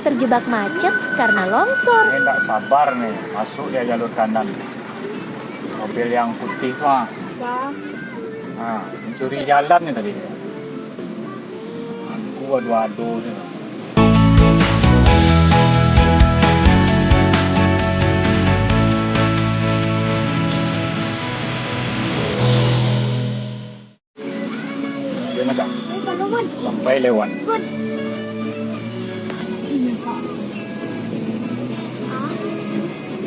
terjebak macet karena longsor. Ini nggak sabar nih, masuk dia jalur kanan. Mobil yang putih mah. Nah, mencuri jalan nih tadi. Aduh nih. Dia nak sampai lewat.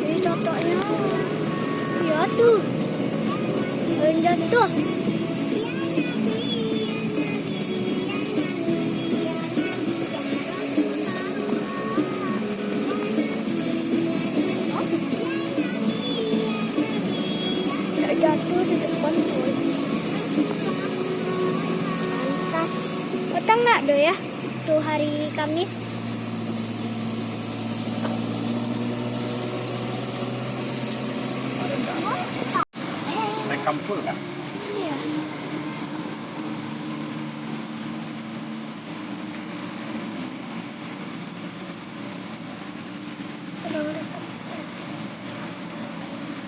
Ini contohnya. Ya tuh. Yang jatuh. Nggak jatuh di depan tuh. Pantas. Datang nggak do ya? Tuh hari Kamis. Naik kampul kan? Iya.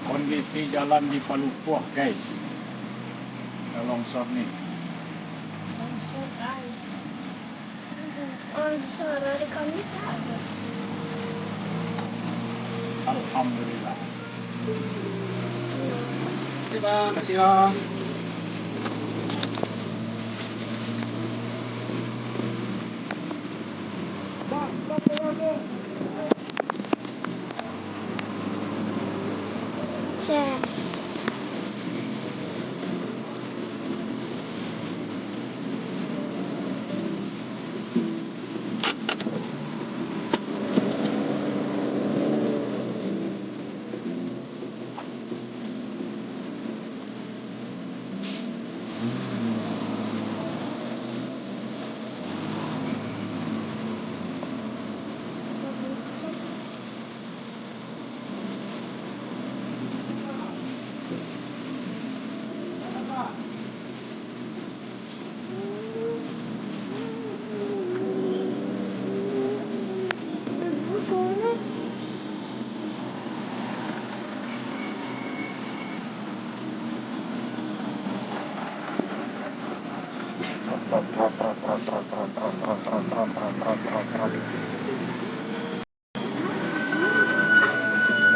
Kondisi jalan di Palupuah guys. Ada longsor nih. Longsor hari Kamis tak ada. Alhamdulillah. Terima kasih bang. Kasih bang. Cek.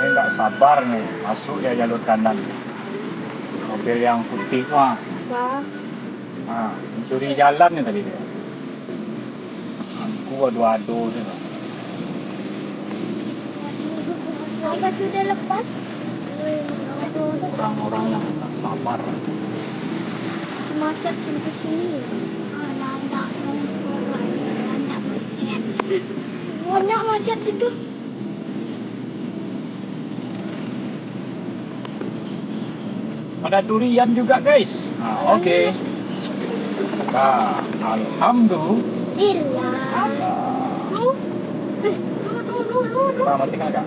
Ini nggak sabar nih, masuk dia jalur kanan. Mobil yang putih mah. Nah, mencuri jalan nih tadi dia. Aduh nih. Apa sudah lepas? Orang-orang yang nggak sabar. Semacet sampai sini. Banyak macet itu. Ada durian juga guys. Nah, oke. Nah, alhamdulillah. Tuh. Kita matikan agak.